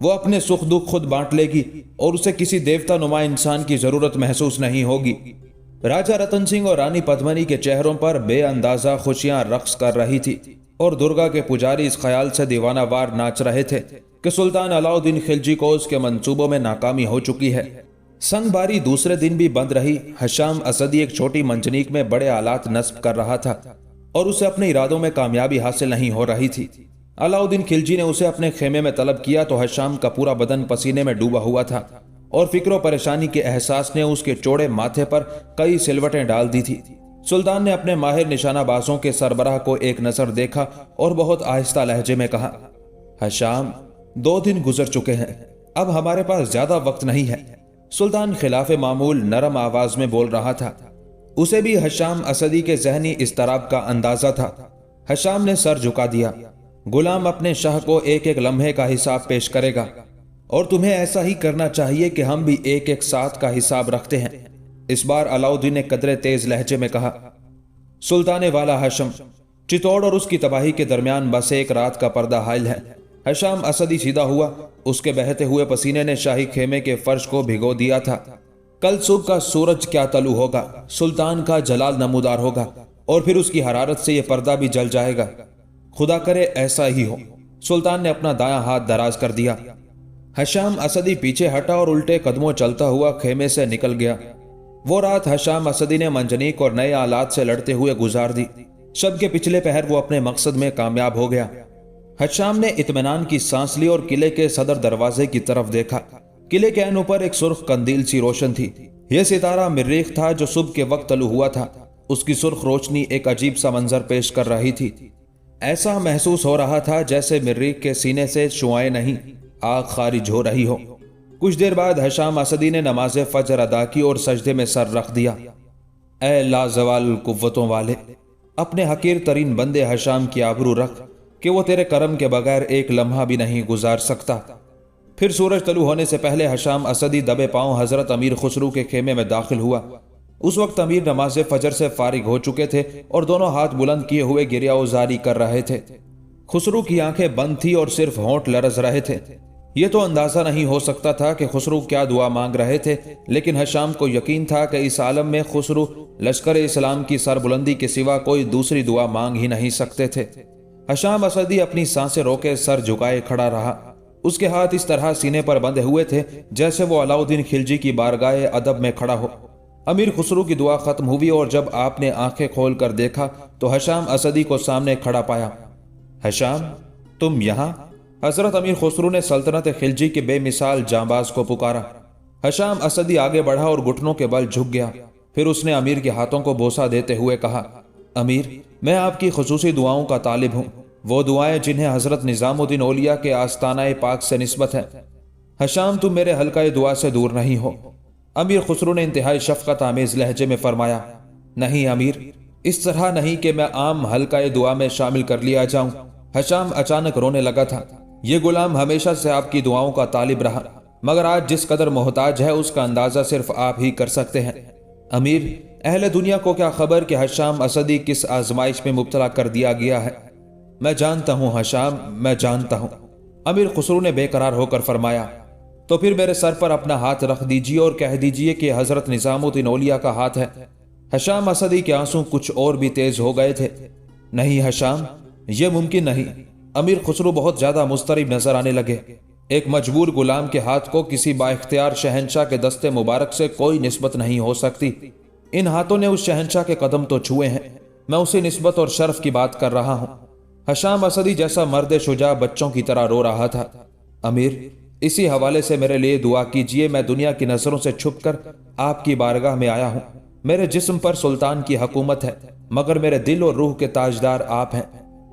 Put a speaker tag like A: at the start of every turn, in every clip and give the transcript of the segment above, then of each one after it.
A: وہ اپنے سکھ دکھ خود بانٹ لے گی اور اسے کسی دیوتا نما انسان کی ضرورت محسوس نہیں ہوگی۔ راجہ رتن سنگھ اور رانی پدمنی کے چہروں پر بے اندازہ خوشیاں رقص کر رہی تھی اور درگا کے پجاری اس خیال سے دیوانہ وار ناچ رہے تھے کہ سلطان علاؤدین خلجی کو اس کے منصوبوں میں ناکامی ہو چکی ہے۔ سنگ باری دوسرے دن بھی بند رہی۔ ہشام اسدی ایک چھوٹی منجنیک میں بڑے آلات نصب کر رہا تھا اور اسے اپنے ارادوں میں کامیابی حاصل نہیں ہو رہی تھی۔ علاؤدین خلجی نے اسے اپنے خیمے میں طلب کیا تو ہشام کا پورا بدن پسینے میں ڈوبا ہوا تھا اور فکر و پریشانی کے احساس نے اس کے چوڑے ماتھے پر کئی سلوٹیں ڈال دی تھی۔ سلطان نے اپنے ماہر نشانہ بازوں کے سربراہ کو ایک نظر دیکھا اور بہت آہستہ لہجے میں کہا، ہشام، 2 دن گزر چکے ہیں، اب ہمارے پاس زیادہ وقت نہیں ہے۔ سلطان خلاف معمول نرم آواز میں بول رہا تھا۔ اسے بھی ہشام اسدی کے ذہنی اضطراب کا اندازہ تھا۔ ہشام نے سر جھکا دیا۔ غلام اپنے شاہ کو ایک ایک لمحے کا حساب پیش کرے گا اور تمہیں ایسا ہی کرنا چاہیے کہ ہم بھی ایک ایک ساتھ کا حساب رکھتے ہیں۔ اس بار علاؤدین نے قدرے تیز لہجے میں کہا، سلطان والا ہاشم، چتوڑ اور اس کی تباہی کے درمیان بس ایک رات کا پردہ حائل ہے۔ ہشام اسدی سیدھا ہوا۔ اس کے بہتے ہوئے پسینے نے شاہی خیمے کے فرش کو بھگو دیا تھا۔ کل صبح کا سورج کیا طلوع ہوگا، سلطان کا جلال نمودار ہوگا اور پھر اس کی حرارت سے یہ پردہ بھی جل جائے گا۔ خدا کرے ایسا ہی ہو۔ سلطان نے اپنا دایاں ہاتھ دراز کر دیا۔ ہشام اسدی پیچھے ہٹا اور الٹے قدموں چلتا ہوا خیمے سے نکل گیا۔ وہ رات ہشام اسدی نے منجنیق اور نئے آلات سے لڑتے ہوئے گزار دی۔ شب کے پچھلے پہر وہ اپنے مقصد میں کامیاب ہو گیا۔ ہشام نے اطمینان کی سانس لی اور قلعے کے صدر دروازے کی طرف دیکھا۔ قلعے کے عین اوپر ایک سرخ قندیل سی روشن تھی۔ یہ ستارہ مریخ تھا جو صبح کے وقت طلوع ہوا تھا۔ اس کی سرخ روشنی ایک عجیب سا منظر پیش کر رہی تھی۔ ایسا محسوس ہو رہا تھا جیسے مریخ کے سینے سے شعاعیں نہیں، آگ خارج ہو رہی ہو۔ کچھ دیر بعد ہشام اسدی نے نماز فجر ادا کی اور سجدے میں سر رکھ دیا۔ اے لازوال قوتوں والے، اپنے حقیر ترین بندے ہشام کی آبرو رکھ کہ وہ تیرے کرم کے بغیر ایک لمحہ بھی نہیں گزار سکتا۔ پھر سورج طلوع ہونے سے پہلے ہشام اسدی دبے پاؤں حضرت امیر خسرو کے خیمے میں داخل ہوا۔ اس وقت امیر نماز فجر سے فارغ ہو چکے تھے اور دونوں ہاتھ بلند کیے ہوئے گریہ وزاری کر رہے تھے۔ خسرو کی آنکھیں بند تھی اور صرف ہونٹ لرز رہے تھے۔ یہ تو اندازہ نہیں ہو سکتا تھا کہ خسرو کیا دعا مانگ رہے تھے، لیکن ہشام کو یقین تھا کہ اس عالم میں خسرو لشکر اسلام کی سربلندی کے سوا کوئی دوسری دعا مانگ ہی نہیں سکتے تھے۔ ہشام اسدی اپنی سانسیں روکے سر جھکائے کھڑا رہا۔ اس کے ہاتھ اس طرح سینے پر بندھے ہوئے تھے جیسے وہ علاؤدین خلجی کی بارگاہ ادب میں کھڑا ہو۔ امیر خسرو کی دعا ختم ہوئی اور جب آپ نے آنکھیں کھول کر دیکھا تو ہشام اسدی کو سامنے کھڑا پایا۔ ہشام، تم یہاں؟ حضرت امیر خسرو نے سلطنت خلجی کے بے مثال جانباز کو پکارا۔ ہشام اسدی آگے بڑھا اور گھٹنوں کے بل جھک گیا۔ پھر اس نے امیر کے ہاتھوں کو بوسہ دیتے ہوئے کہا، امیر، میں آپ کی خصوصی دعاؤں کا طالب ہوں، وہ دعائیں جنہیں حضرت نظام الدین اولیاء کے آستانہ پاک سے نسبت ہے۔ ہشام، تم میرے حلقہ دعا سے دور نہیں ہو۔ امیر خسرو نے انتہائی شفقت آمیز لہجے میں فرمایا، نہیں امیر، اس طرح نہیں کہ میں عام حلقہ دعا میں شامل کر لیا جاؤں۔ ہشام اچانک رونے لگا تھا۔ یہ غلام ہمیشہ سے آپ کی دعاؤں کا طالب رہا، مگر آج جس قدر محتاج ہے اس کا اندازہ صرف آپ ہی کر سکتے ہیں۔ امیر، اہل دنیا کو کیا خبر کہ ہشام اسدی کس آزمائش میں مبتلا کر دیا گیا ہے؟ میں جانتا ہوں ہشام، میں جانتا ہوں۔ امیر خسرو نے بے قرار ہو کر فرمایا، تو پھر میرے سر پر اپنا ہاتھ رکھ دیجیے اور کہہ دیجیے کہ حضرت نظام الدین اولیاء کا ہاتھ ہے۔ ہشام اسدی کے آنسو کچھ اور بھی تیز ہو گئے تھے۔ نہیں ہشام، یہ ممکن نہیں۔ امیر خسرو بہت زیادہ مضطرب نظر آنے لگے۔ ایک مجبور غلام کے ہاتھ کو کسی با اختیار شہنشاہ کے دستے مبارک سے کوئی نسبت نہیں ہو سکتی۔ ان ہاتھوں نے اس شہنشاہ کے قدم تو چھوئے ہیں، میں اسی نسبت اور شرف کی بات کر رہا ہوں۔ ہشام اسدی جیسا مرد شجاع بچوں کی طرح رو رہا تھا۔ امیر، اسی حوالے سے میرے لیے دعا کیجیے، میں دنیا کی نظروں سے چھپ کر آپ کی بارگاہ میں آیا ہوں۔ میرے جسم پر سلطان کی حکومت ہے، مگر میرے دل اور روح کے تاجدار آپ ہیں۔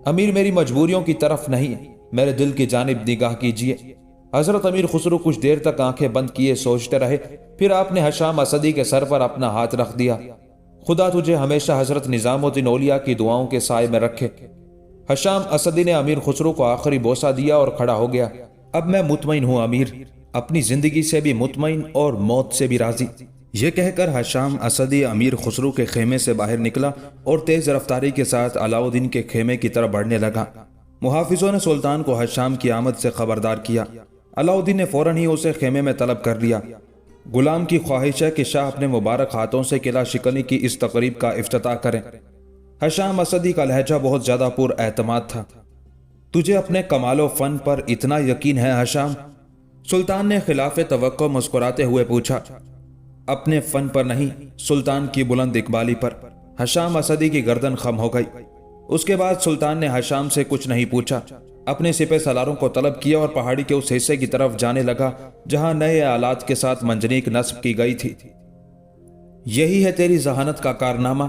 A: امیر، میری مجبوریوں کی طرف نہیں، میرے دل کی جانب نگاہ کیجیے۔ حضرت امیر خسرو کچھ دیر تک آنکھیں بند کیے سوچتے رہے، پھر آپ نے ہشام اسدی کے سر پر اپنا ہاتھ رکھ دیا۔ خدا تجھے ہمیشہ حضرت نظام الدین اولیاء کی دعاؤں کے سائے میں رکھے۔ ہشام اسدی نے امیر خسرو کو آخری بوسہ دیا اور کھڑا ہو گیا۔ اب میں مطمئن ہوں امیر، اپنی زندگی سے بھی مطمئن اور موت سے بھی راضی۔ یہ کہہ کر ہشام اسدی امیر خسرو کے خیمے سے باہر نکلا اور تیز رفتاری کے ساتھ علاؤدین کے خیمے کی طرف بڑھنے لگا۔ محافظوں نے سلطان کو حشام کی آمد سے خبردار کیا۔ علاؤدین نے فوراً ہی اسے خیمے میں طلب کر لیا۔ غلام کی خواہش ہے کہ شاہ اپنے مبارک ہاتھوں سے قلعہ شکنی کی اس تقریب کا افتتاح کریں۔ حشام اسدی کا لہجہ بہت زیادہ پر اعتماد تھا۔ تجھے اپنے کمال و فن پر اتنا یقین ہے حشام؟ سلطان نے خلاف توقع مسکراتے ہوئے پوچھا۔ اپنے فن پر نہیں، سلطان کی بلند اقبالی پر۔ حشام اسدی کی گردن خم ہو گئی۔ اس کے بعد سلطان نے حشام سے کچھ نہیں پوچھا، اپنے سپہ سالاروں کو طلب کیا اور پہاڑی کے اس حصے کی طرف جانے لگا جہاں نئے آلات کے ساتھ منجنیق نصب کی گئی تھی۔ یہی ہے تیری ذہانت کا کارنامہ؟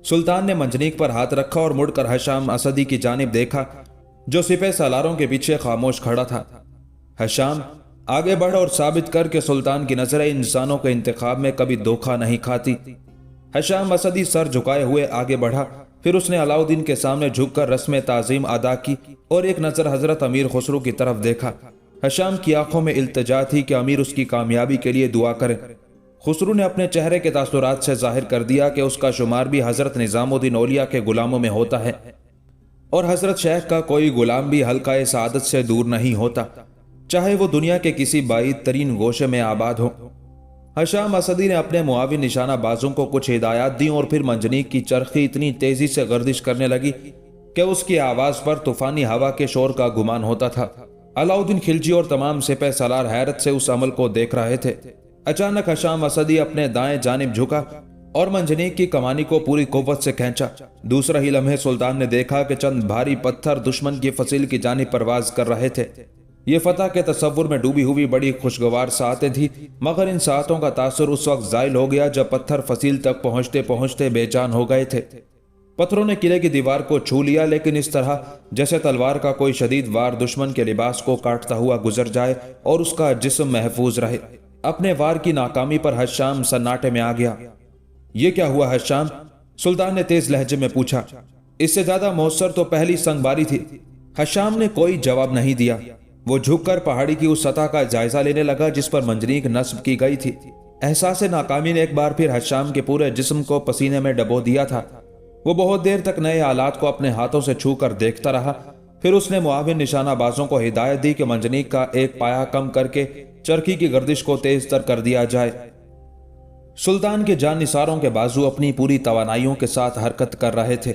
A: سلطان نے منجنیق پر ہاتھ رکھا اور مڑ کر حشام اسدی کی جانب دیکھا جو سپہ سالاروں کے پیچھے خاموش کھڑا تھا۔ حشام، آگے بڑھ اور ثابت کر کہ سلطان کی نظریں انسانوں کے انتخاب میں کبھی دھوکہ نہیں کھاتی۔ حشام اسدی سر جھکائے ہوئے آگے بڑھا، پھر اس نے علاؤدین کے سامنے جھک کر رسم تعظیم ادا کی اور ایک نظر حضرت امیر خسرو کی طرف دیکھا۔ حشام کی آنکھوں میں التجا تھی کہ امیر اس کی کامیابی کے لیے دعا کرے۔ خسرو نے اپنے چہرے کے تاثرات سے ظاہر کر دیا کہ اس کا شمار بھی حضرت نظام الدین اولیاء کے غلاموں میں ہوتا ہے، اور حضرت شیخ کا کوئی غلام بھی حلقہ سعادت سے دور نہیں ہوتا، چاہے وہ دنیا کے کسی بعید ترین گوشے میں آباد ہو۔ حشام اسدی نے اپنے معاون نشانہ بازوں کو کچھ ہدایات دیں اور پھر منجنیق کی چرخی اتنی تیزی سے گردش کرنے لگی کہ اس کی آواز پر طوفانی ہوا کے شور کا گمان ہوتا تھا۔ علاؤدین خلجی اور تمام سپہ سالار حیرت سے اس عمل کو دیکھ رہے تھے۔ اچانک حشام اسدی اپنے دائیں جانب جھکا اور منجنیق کی کمانی کو پوری قوت سے کھینچا۔ دوسرا ہی لمحے سلطان نے دیکھا کہ چند بھاری پتھر دشمن کی فصیل کی جانب پرواز کر رہے تھے۔ یہ فتح کے تصور میں ڈوبی ہوئی بڑی خوشگوار ساعتیں تھیں، مگر ان ساعتوں کا تاثر اس وقت زائل ہو گیا جب پتھر فصیل تک پہنچتے پہنچتے بے جان ہو گئے تھے۔ پتھروں نے قلعے کی دیوار کو چھو لیا، لیکن اس طرح جیسے تلوار کا کوئی شدید وار دشمن کے لباس کو کاٹتا ہوا گزر جائے اور اس کا جسم محفوظ رہے۔ اپنے وار کی ناکامی پر حشام سناٹے میں آ گیا۔ یہ کیا ہوا حشام؟ سلطان نے تیز لہجے میں پوچھا۔ اس سے زیادہ مؤثر تو پہلی سنگ باری تھی۔ حشام نے کوئی جواب نہیں دیا۔ وہ جھک کر پہاڑی کی اس سطح کا جائزہ لینے لگا جس پر منجنیق نصب کی گئی تھی۔ احساس ناکامی نے ایک بار پھر حشام کے پورے جسم کو پسینے میں ڈبو دیا تھا۔ وہ بہت دیر تک نئے آلات کو اپنے ہاتھوں سے چھو کر دیکھتا رہا، پھر اس نے معاون نشانہ بازوں کو ہدایت دی کہ منجنیق کا ایک پایا کم کر کے چرخی کی گردش کو تیز تر کر دیا جائے۔ سلطان کے جان نثاروں کے بازو اپنی پوری توانائیوں کے ساتھ حرکت کر رہے تھے،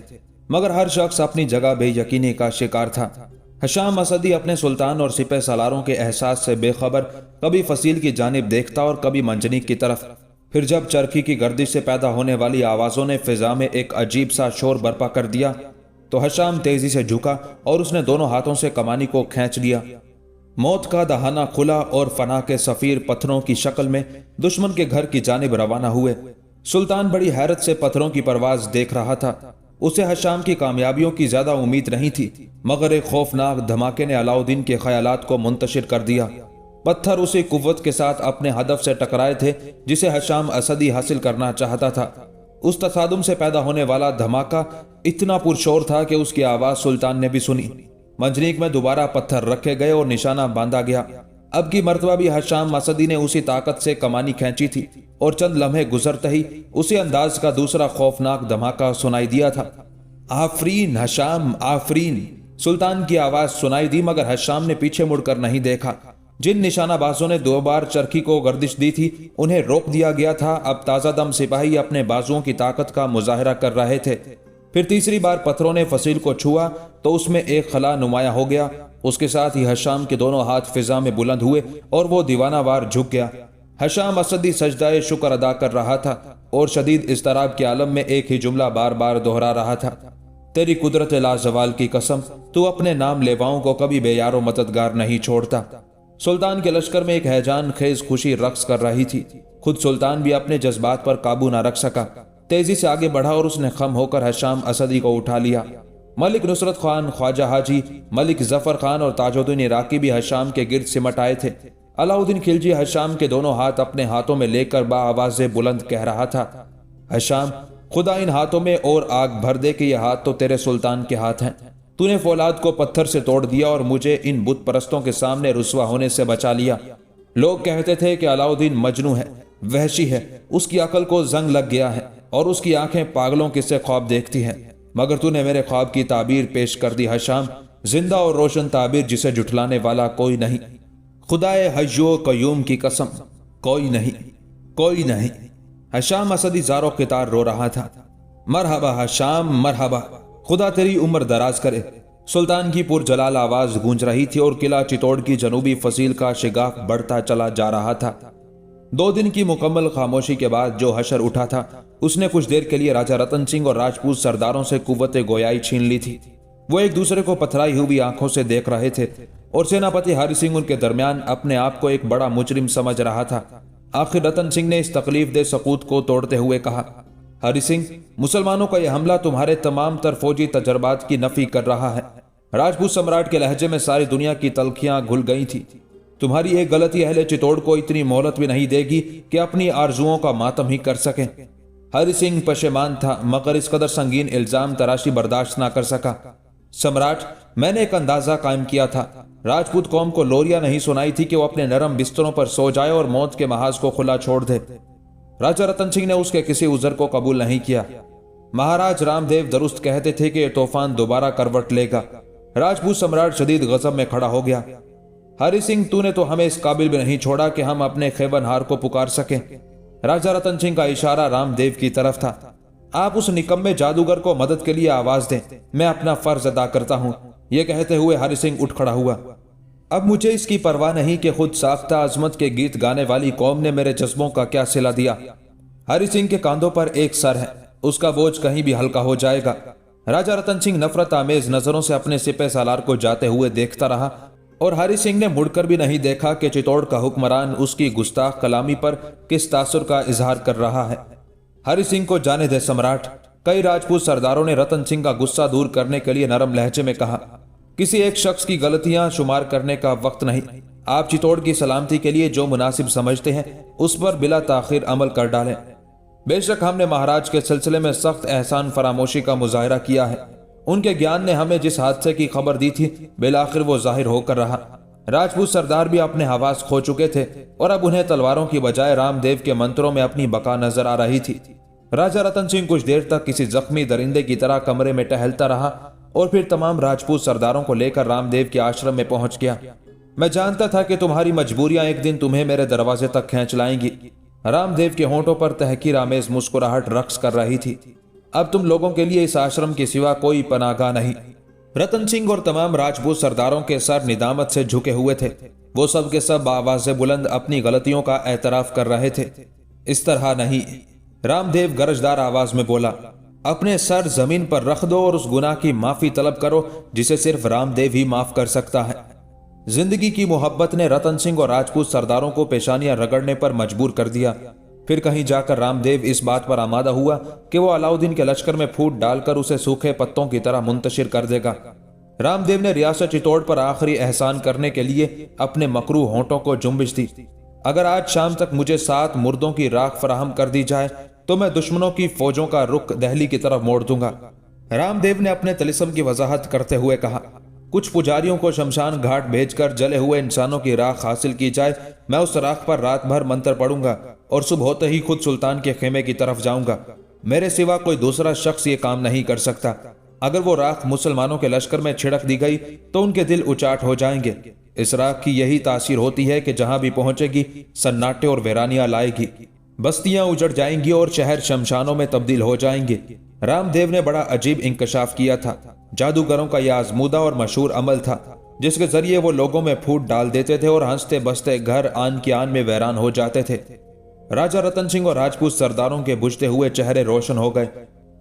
A: مگر ہر شخص اپنی جگہ بے یقینی کا شکار تھا۔ حشام اسدی اپنے سلطان اور سپہ سالاروں کے احساس سے بے خبر کبھی فصیل کی جانب دیکھتا اور کبھی منجنیق کی طرف۔ پھر جب چرخی کی گردش سے پیدا ہونے والی آوازوں نے فضا میں ایک عجیب سا شور برپا کر دیا تو حشام تیزی سے جھکا اور اس نے دونوں ہاتھوں سے کمانی کو کھینچ لیا۔ موت کا دہانہ کھلا اور فنا کے سفیر پتھروں کی شکل میں دشمن کے گھر کی جانب روانہ ہوئے۔ سلطان بڑی حیرت سے پتھروں کی پرواز دیکھ رہا تھا۔ اسے حشام کی کامیابیوں کی زیادہ امید نہیں تھی، مگر ایک خوفناک دھماکے نے علاؤدین کے خیالات کو منتشر کر دیا۔ پتھر اسی قوت کے ساتھ اپنے ہدف سے ٹکرائے تھے جسے حشام اسدی حاصل کرنا چاہتا تھا۔ اس تصادم سے پیدا ہونے والا دھماکہ اتنا پرشور تھا کہ اس کی آواز سلطان نے بھی سنی۔ منجنیق میں دوبارہ پتھر رکھے گئے اور نشانہ باندھا گیا۔ اب کی مرتبہ بھی حشام اسدی نے اسی طاقت سے کمانی کھینچی تھی اور چند لمحے گزرتے ہی اسی انداز کا دوسرا خوفناک دھماکہ سنائی دیا تھا۔ آفرین حشام، آفرین! سلطان کی آواز سنائی دی، مگر حشام نے پیچھے مڑ کر نہیں دیکھا۔ جن نشانہ بازوں نے دو بار چرخی کو گردش دی تھی انہیں روک دیا گیا تھا۔ اب تازہ دم سپاہی اپنے بازوؤں کی طاقت کا مظاہرہ کر رہے تھے۔ پھر تیسری بار پتھروں نے فصیل کو چھوا تو اس میں ایک خلا نمایاں ہو گیا۔ اس کے ساتھ ہی حشام کے دونوں ہاتھ فضا میں بلند ہوئے اور وہ دیوانہ وار جھک گیا۔ حشام اسدی سجدہ شکر ادا کر رہا تھا اور شدید اضطراب کے عالم میں ایک ہی جملہ بار بار دہرا رہا تھا: تیری قدرت لازوال کی قسم، تو اپنے نام لیواؤں کو کبھی بے یار و مددگار نہیں چھوڑتا۔ سلطان کے لشکر میں ایک ہیجان خیز خوشی رقص کر رہی تھی۔ خود سلطان بھی اپنے جذبات پر قابو نہ رکھ سکا، تیزی سے آگے بڑھا اور اس نے خم ہو کر حشام اسدی کو اٹھا لیا۔ ملک نصرت خان، خواجہ حاجی، ملک ظفر خان اور تاج الدین عراقی بھی حشام کے گرد سمٹ آئے تھے۔ علاؤدین خلجی حشام کے دونوں ہاتھ اپنے ہاتھوں میں لے کر بآواز بلند کہہ رہا تھا: حشام، خدا ان ہاتھوں میں اور آگ بھر دے کہ یہ ہاتھ تو تیرے سلطان کے ہاتھ ہیں۔ تو نے فولاد کو پتھر سے توڑ دیا اور مجھے ان بت پرستوں کے سامنے رسوا ہونے سے بچا لیا۔ لوگ کہتے تھے کہ علاؤدین مجنوں ہے، وحشی ہے، اس کی عقل کو زنگ لگ گیا ہے اور اس کی آنکھیں پاگلوں کے سے خواب دیکھتی ہیں، مگر تو نے میرے خواب کی تعبیر پیش کر دی حشام۔ زندہ اور روشن تعبیر جسے جھٹلانے والا کوئی نہیں، خدائے حی و قیوم کی قسم، کوئی نہیں، کوئی نہیں۔ ہشام اسدی زارو قطار رو رہا تھا۔ مرحبا ہشام، مرحبا، خدا تیری عمر دراز کرے۔ سلطان کی پرجلال آواز گونج رہی تھی اور قلعہ چتوڑ کی جنوبی فصیل کا شگاف بڑھتا چلا جا رہا تھا۔ 2 دن کی مکمل خاموشی کے بعد جو حشر اٹھا تھا اس نے کچھ دیر کے لیے راجہ رتن سنگھ اور راجپوت سرداروں سے قوت گویائی چھین لی تھی۔ وہ ایک دوسرے کو پتھرائی ہوئی آنکھوں سے دیکھ رہے تھے اور سیناپتی ہری سنگھ ان کے درمیان اپنے آپ کو ایک بڑا مجرم سمجھ رہا تھا۔ آخر رتن سنگھ نے اس تکلیف دہ سکوت کو توڑتے ہوئے کہا، ہری سنگھ، مسلمانوں کا یہ حملہ تمہارے تمام تر فوجی تجربات کی نفی کر رہا ہے۔ راجپوت سمراٹ کے لہجے میں ساری دنیا کی تلخیاں گھل گئی تھی۔ تمہاری ایک غلطی اہل چتوڑ کو اتنی مہلت بھی نہیں دے گی کہ اپنی آرزوؤں کا ماتم ہی کر سکیں۔ ہری سنگھ پشیمان تھا مگر اس قدر سنگین الزام تراشی برداشت نہ کر سکا۔ سمراٹ، میں نے ایک اندازہ قائم کیا تھا، راجپوت قوم کو لوریاں نہیں سنائی تھی کہ وہ اپنے نرم بستروں پر سو جائے اور موت کے محاذ کو کھلا چھوڑ دے۔ راجہ رتن سنگھ نے اس کے کسی عذر کو قبول نہیں کیا۔ مہاراج رام دیو درست کہتے تھے کہ یہ طوفان دوبارہ کروٹ لے گا۔ راجپوت سمراٹ شدید غضب میں کھڑا ہو گیا۔ ہری سنگھ، تو نے تو ہمیں اس قابل بھی نہیں چھوڑا کہ ہم اپنے خیبن ہار کو پکار سکیں۔ راجہ رتن سنگھ کا اشارہ رام دیو کی طرف تھا۔ آپ اس نکمے جادوگر کو مدد کے لیے آواز دیں، میں اپنا فرض ادا کرتا ہوں۔ یہ کہتے ہوئے ہری سنگھ اٹھ کھڑا ہوا۔ اب مجھے اس کی پرواہ نہیں کہ خود ساختہ عظمت کے گیت گانے والی قوم نے میرے جذبوں کا کیا صلہ دیا۔ ہری سنگھ کے کاندھوں پر ایک سر ہے، اس کا بوجھ کہیں بھی ہلکا ہو جائے گا۔ راجہ رتن سنگھ نفرت آمیز نظروں سے اپنے سپہ سالار کو جاتے ہوئے دیکھتا رہا اور ہری سنگھ نے مڑ کر بھی نہیں دیکھا کہ چتوڑ کا حکمران اس کی گستاخ کلامی پر کس تاثر کا اظہار کر رہا ہے۔ ہری سنگھ کو جانے دے سمراٹ، کئی راجپوت سرداروں نے رتن سنگھ کا غصہ دور کرنے کے لیے نرم لہجے میں کہا، کسی ایک شخص کی غلطیاں شمار کرنے کا وقت نہیں۔ آپ چتوڑ کی سلامتی کے لیے جو مناسب سمجھتے ہیں اس پر بلا تاخیر عمل کر ڈالیں۔ بے شک ہم نے مہاراج کے سلسلے میں سخت احسان فراموشی کا مظاہرہ کیا ہے۔ ان کے گیان نے ہمیں جس حادثے کی خبر دی تھی بالآخر وہ ظاہر ہو کر رہا۔ راجپوت سردار بھی اپنے حواس کھو چکے تھے اور اب انہیں تلواروں کی بجائے رام دیو کے منتروں میں اپنی بقا نظر آ رہی تھی۔ راجہ رتن سنگھ کچھ دیر تک کسی زخمی درندے کی طرح کمرے میں ٹہلتا رہا اور پھر تمام راجپوت سرداروں کو لے کر رام دیو کے آشرم میں پہنچ گیا۔ میں جانتا تھا کہ تمہاری مجبوریاں ایک دن تمہیں میرے دروازے تک کھینچ لائیں گی۔ رام دیو کے ہونٹوں پر تحقیر آمیز مسکراہٹ رقص کر رہی تھی۔ اب تم لوگوں کے لیے اس آشرم کے سوا کوئی پناہ گاہ نہیں۔ رتن سنگھ اور تمام راجپوت سرداروں کے سر ندامت سے جھکے ہوئے تھے۔ وہ سب کے سب آواز بلند اپنی غلطیوں کا اعتراف کر رہے تھے۔ اس طرح نہیں، رام دیو گرجدار آواز میں بولا، اپنے سر زمین پر رکھ دو اور اس گناہ کی معافی طلب کرو جسے صرف رام دیو ہی معاف کر سکتا ہے۔ زندگی کی محبت نے رتن سنگھ اور راجپوت سرداروں کو پیشانیاں رگڑنے پر مجبور کر دیا۔ پھر کہیں جا کر رام دیو اس بات پر آمادہ ہوا کہ وہ علاؤدین کے لشکر میں پھوٹ ڈال کر اسے سوکھے پتوں کی طرح منتشر کر دے گا۔ رام دیو نے ریاست چتوڑ پر آخری احسان کرنے کے لیے اپنے مکروہ ہونٹوں کو جنبش دی۔ اگر آج شام تک مجھے 7 مردوں کی راکھ فراہم کر دی جائے تو میں دشمنوں کی فوجوں کا رخ دہلی کی طرف موڑ دوں گا۔ رام دیو نے اپنے طلسم کی وضاحت کرتے ہوئے کہا، کچھ پجاریوں کو شمشان گھاٹ بھیج کر جلے ہوئے انسانوں کی راکھ حاصل کی جائے، میں اس راکھ پر رات بھر منتر پڑوں گا اور صبح ہوتے ہی خود سلطان کے خیمے کی طرف جاؤں گا۔ میرے سوا کوئی دوسرا شخص یہ کام نہیں کر سکتا۔ اگر وہ راکھ مسلمانوں کے لشکر میں چھڑک دی گئی تو ان کے دل اچاٹ ہو جائیں گے۔ اس راکھ کی یہی تاثیر ہوتی ہے کہ جہاں بھی پہنچے گی سناٹے اور ویرانیاں لائے گی، بستیاں اجڑ جائیں گی اور شہر شمشانوں میں تبدیل ہو جائیں گے۔ رام دیو نے بڑا عجیب انکشاف کیا تھا۔ جادوگروں کا یہ آزمودہ اور مشہور عمل تھا جس کے ذریعے وہ لوگوں میں پھوٹ ڈال دیتے تھے اور ہنستے بستے گھر آن کی آن میں ویران ہو جاتے تھے۔ راجہ رتن سنگھ اور راجپوت سرداروں کے بجھتے ہوئے چہرے روشن ہو گئے۔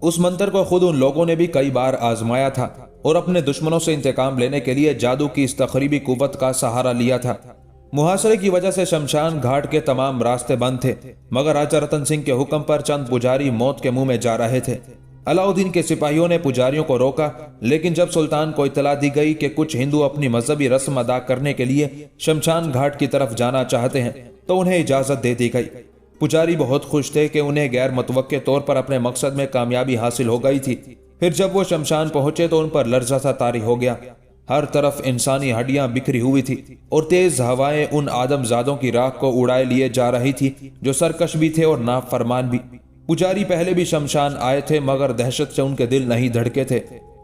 A: اس منتر کو خود ان لوگوں نے بھی کئی بار آزمایا تھا اور اپنے دشمنوں سے انتقام لینے کے لیے جادو کی اس تخریبی قوت کا سہارا لیا تھا۔ محاصرے کی وجہ سے شمشان گھاٹ کے تمام راستے بند تھے مگر راجہ رتن سنگھ کے حکم پر چند پجاری موت کے منہ میں جا رہے تھے۔ علاؤدین کے سپاہیوں نے پجاریوں کو روکا لیکن جب سلطان کو اطلاع دی گئی کہ کچھ ہندو اپنی مذہبی رسم ادا کرنے کے لیے شمشان گھاٹ کی طرف جانا چاہتے ہیں تو انہیں اجازت دے دی گئی۔ پجاری بہت خوش تھے کہ انہیں غیر متوقع طور پر اپنے مقصد میں کامیابی حاصل ہو گئی تھی۔ پھر جب وہ شمشان پہنچے تو ان پر لرزہ سا طاری ہو گیا۔ ہر طرف انسانی ہڈیاں بکھری ہوئی تھی اور تیز ہوائیں ان آدم زادوں کی راکھ کو اڑائے لیے جا رہی تھی جو سرکش بھی تھے اور نافرمان بھی۔ پجاری پہلے بھی شمشان آئے تھے مگر دہشت سے ان کے دل نہیں دھڑکے تھے۔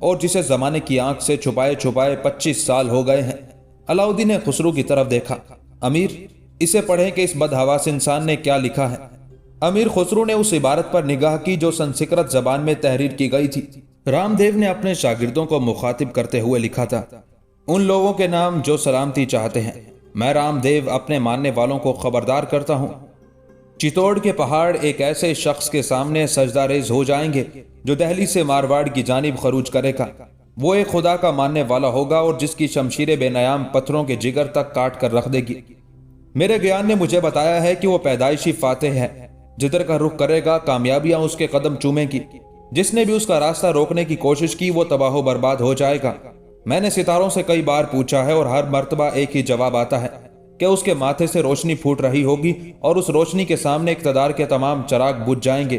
A: اور جسے زمانے کی آنکھ سے چھپائے چھپائے 25 سال ہو گئے ہیں۔ علاؤدین نے خسرو کی طرف دیکھا۔ امیر، اسے پڑھیں کہ اس بدحواس انسان نے کیا لکھا ہے۔ امیر خسرو نے اس عبارت پر نگاہ کی جو سنسکرت زبان میں تحریر کی گئی تھی۔ رام دیو نے اپنے شاگردوں کو مخاطب کرتے ہوئے لکھا تھا، ان لوگوں کے نام جو سلامتی چاہتے ہیں، میں رام دیو اپنے ماننے والوں کو خبردار کرتا ہوں، چتوڑ کے پہاڑ ایک ایسے شخص کے سامنے سجدہ ریز ہو جائیں گے جو دہلی سے مارواڑ کی جانب خروج کرے گا۔ وہ ایک خدا کا ماننے والا ہوگا اور جس کی شمشیر بے نیام پتھروں کے جگر تک کاٹ کر رکھ دے گی۔ میرے گیان نے مجھے بتایا ہے کہ وہ پیدائشی فاتح ہے، جدھر کا رخ کرے گا کامیابیاں اس کے قدم چومیں گی، جس نے بھی اس کا راستہ روکنے کی کوشش کی وہ تباہ و برباد ہو جائے گا۔ میں نے ستاروں سے کئی بار پوچھا ہے اور ہر مرتبہ ایک ہی جواب آتا ہے کہ اس کے ماتھے سے روشنی پھوٹ رہی ہوگی اور اس روشنی کے سامنے اقتدار کے تمام چراغ بجھ جائیں گے۔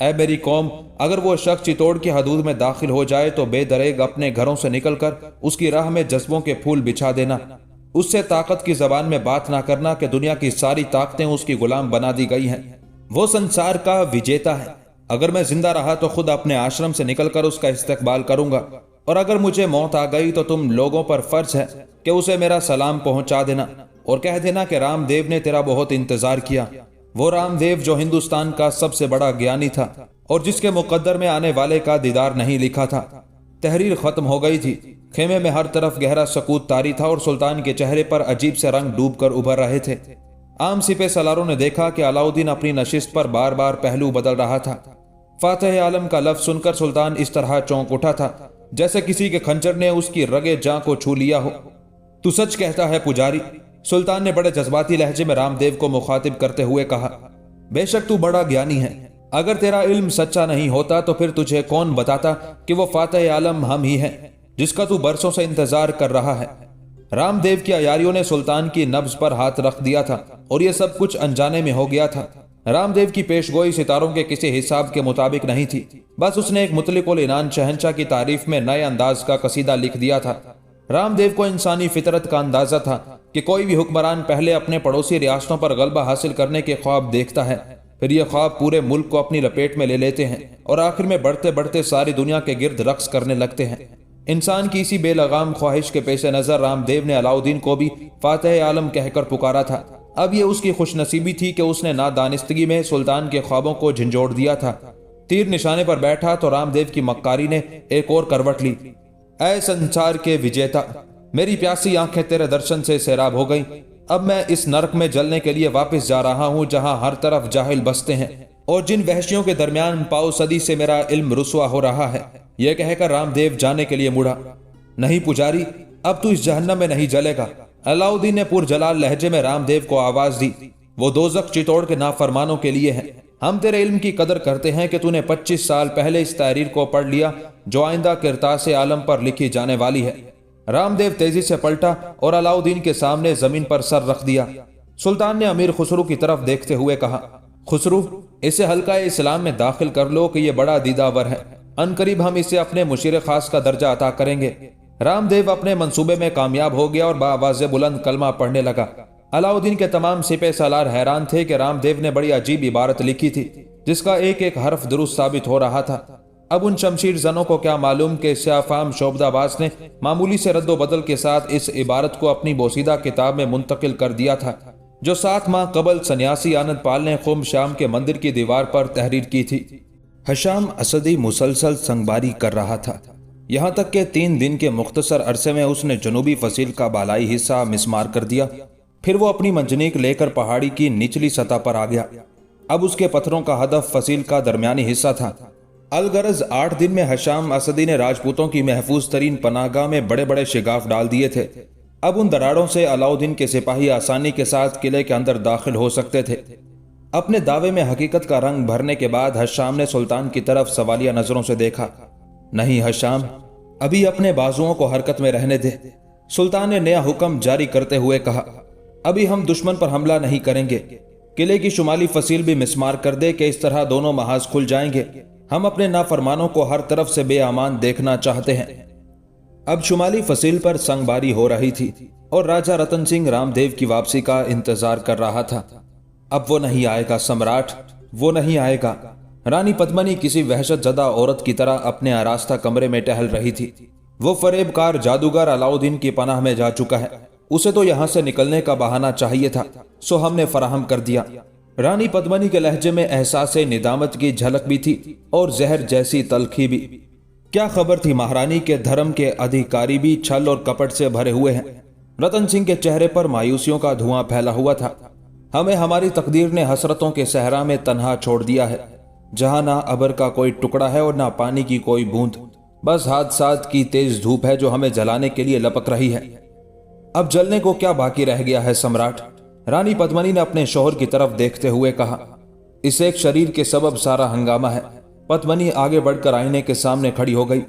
A: اے میری قوم، اگر وہ شخص چتوڑ کی حدود میں داخل ہو جائے تو بے دریغ اپنے گھروں سے نکل کر اس کی راہ میں جذبوں کے پھول بچھا دینا، اس سے طاقت کی زبان میں بات نہ کرنا کہ دنیا کی ساری طاقتیں اس کی غلام بنا دی گئی ہیں۔ وہ سنسار کا وجیتا ہے۔ اگر میں زندہ رہا تو خود اپنے آشرم سے نکل کر اس کا استقبال کروں گا، اور اگر مجھے موت آ گئی تو تم لوگوں پر فرض ہے کہ اسے میرا سلام پہنچا دینا اور کہہ دینا کہ رام دیو نے تیرا بہت انتظار کیا۔ وہ رام دیو جو ہندوستان کا سب سے بڑا گیانی تھا اور جس کے مقدر میں آنے والے کا دیدار نہیں لکھا تھا۔ تحریر ختم ہو گئی تھی۔ خیمے میں ہر طرف گہرا سکوت طاری تھا اور سلطان کے چہرے پر عجیب سے رنگ ڈوب کر ابھر رہے تھے۔ عام سپہ سالاروں نے دیکھا کہ علاؤدین اپنی نشست پر بار بار پہلو بدل رہا تھا۔ فاتح عالم کا لفظ سن کر سلطان اس طرح چونک اٹھا تھا جیسے کسی کے خنجر نے اس کی رگے جاں کو چھو لیا ہو۔ تو سچ کہتا ہے پجاری، سلطان نے بڑے جذباتی لہجے میں رام دیو کو مخاطب کرتے ہوئے کہا۔ بے شک تو بڑا گیانی ہے، اگر تیرا علم سچا نہیں ہوتا تو پھر تجھے کون بتاتا کہ وہ فاتح عالم ہم ہی ہیں جس کا تو برسوں سے انتظار کر رہا ہے۔ رام دیو کی عیاریوں نے سلطان کی نبض پر ہاتھ رکھ دیا تھا اور یہ سب کچھ انجانے میں ہو گیا تھا۔ رام دیو کی پیش گوئی ستاروں کے کسی حساب کے مطابق نہیں تھی، بس اس نے ایک مطلق العنان شہنشاہ کی تعریف میں نئے انداز کا قصیدہ لکھ دیا تھا۔ رام دیو کو انسانی فطرت کا اندازہ تھا کہ کوئی بھی حکمران پہلے اپنے پڑوسی ریاستوں پر غلبہ حاصل کرنے کے خواب دیکھتا ہے، پھر یہ خواب پورے ملک کو اپنی لپیٹ میں لے لیتے ہیں اور آخر میں بڑھتے بڑھتے ساری دنیا کے گرد رقص کرنے لگتے ہیں۔ انسان کی اسی بے لگام خواہش کے پیش نظر رام دیو نے علاؤدین کو بھی فاتح عالم کہہ کر پکارا تھا۔ اب یہ اس کی خوش نصیبی تھی کہ اس نے نادانستگی میں سلطان کے خوابوں کو جھنجھوڑ دیا تھا۔ تیر نشانے پر بیٹھا تو رام دیو کی مکاری نے ایک اور کروٹ لی۔ اے سنسار کے وجیتا، میری پیاسی آنکھیں تیرے درشن سے سیراب ہو گئیں۔ اب میں اس نرک میں جلنے کے لیے واپس جا رہا ہوں جہاں ہر طرف جاہل بستے ہیں اور جن وحشیوں کے درمیان پاؤ صدی سے میرا علم رسوا ہو رہا ہے۔ یہ کہہ کر رام دیو جانے کے لیے مڑا۔ نہیں پجاری، اب تو اس جہنم میں نہیں جلے گا۔ علاؤدین نے پرجلال لہجے میں رام دیو کو آواز دی۔ وہ دوزخ چتوڑ کے نافرمانوں کے لیے ہے۔ ہم تیرے علم کی قدر کرتے ہیں کہ تو نے 25 سال پہلے اس تحریر کو پڑھ لیا جو آئندہ کرتاس عالم پر لکھی جانے والی ہے۔ رام دیو تیزی سے پلٹا اور علاؤدین کے سامنے زمین پر سر رکھ دیا۔ سلطان نے امیر خسرو کی طرف دیکھتے ہوئے کہا، خسرو، اسے حلقہ اسلام میں داخل کر لو کہ یہ بڑا دیداور ہے، ان قریب ہم اسے اپنے مشیر خاص کا درجہ عطا کریں گے۔ رام دیو اپنے منصوبے میں کامیاب ہو گیا اور بآواز بلند کلمہ پڑھنے لگا۔ علاؤدین کے تمام سپہ سالار حیران تھے کہ رام دیو نے بڑی عجیب عبارت لکھی تھی جس کا ایک ایک حرف درست ثابت ہو رہا تھا۔ اب ان شمشیر زنوں کو کیا معلوم کہ سیاہ فام شعبدہ باز نے معمولی سے رد و بدل کے ساتھ اس عبارت کو اپنی بوسیدہ کتاب میں منتقل کر دیا تھا جو 7 ماہ قبل سنیاسی آنند پال نے خم شام کے مندر کی دیوار پر تحریر کی تھی۔ ہشام اسدی مسلسل سنگباری کر رہا تھا، یہاں تک کہ 3 دن کے مختصر عرصے میں اس نے جنوبی فصیل کا بالائی حصہ مسمار کر دیا۔ پھر وہ اپنی منجنیق لے کر پہاڑی کی نچلی سطح پر آ گیا۔ اب اس کے پتھروں کا ہدف فصیل کا درمیانی حصہ تھا۔ الغرض 8 دن میں ہشام اسدی نے راجپوتوں کی محفوظ ترین پناہ گاہ میں بڑے بڑے شگاف ڈال دیے تھے۔ اب ان دراڑوں سے علاؤدین کے سپاہی آسانی کے ساتھ قلعے کے اندر داخل ہو سکتے تھے۔ اپنے دعوے میں حقیقت کا رنگ بھرنے کے بعد ہشام نے سلطان کی طرف سوالیہ نظروں سے دیکھا۔ نہیں ہشام، ابھی اپنے بازوؤں کو حرکت میں رہنے دے، سلطان نے نیا حکم جاری کرتے ہوئے کہا۔ ابھی ہم دشمن پر حملہ نہیں کریں گے، قلعے کی شمالی فصیل بھی مسمار کر دے کہ اس طرح دونوں محاذ کھل جائیں گے۔ ہم اپنے نافرمانوں کو ہر طرف سے بے امان دیکھنا چاہتے ہیں۔ اب شمالی فصیل پر سنگباری ہو رہی تھی اور راجہ رتن سنگھ رام دیو کی واپسی کا انتظار کر رہا تھا۔ اب وہ نہیں آئے گا سمراٹ، وہ نہیں آئے گا۔ رانی پدمنی کسی وحشت زدہ عورت کی طرح اپنے آراستہ کمرے میں ٹہل رہی تھی۔ وہ فریب کار جادوگر علاؤدین کی پناہ میں جا چکا ہے، اسے تو یہاں سے نکلنے کا بہانہ چاہیے تھا، سو ہم نے فراہم کر دیا۔ رانی پدمنی کے لہجے میں احساس ندامت کی جھلک بھی تھی اور زہر جیسی تلخی بھی۔ کیا خبر تھی مہارانی کے دھرم کے ادھیکاری بھی چھل اور کپٹ سے بھرے ہوئے ہیں۔ رتن سنگھ کے چہرے پر مایوسیوں کا دھواں پھیلا ہوا تھا۔ ہمیں ہماری تقدیر نے حسرتوں کے صحرا میں تنہا چھوڑ دیا ہے، جہاں نہ ابر کا کوئی ٹکڑا ہے اور نہ پانی کی کوئی بوند، بس حادثات کی تیز دھوپ ہے جو ہمیں جلانے کے لیے لپک رہی ہے۔ اب جلنے کو کیا باقی رہ گیا ہے سمراٹ؟ رانی پدمنی نے اپنے شوہر کی طرف دیکھتے ہوئے کہا۔ اس ایک شریر کے سبب سارا ہنگامہ ہے۔ پدمنی آگے بڑھ کر آئینے کے سامنے کھڑی ہو گئی۔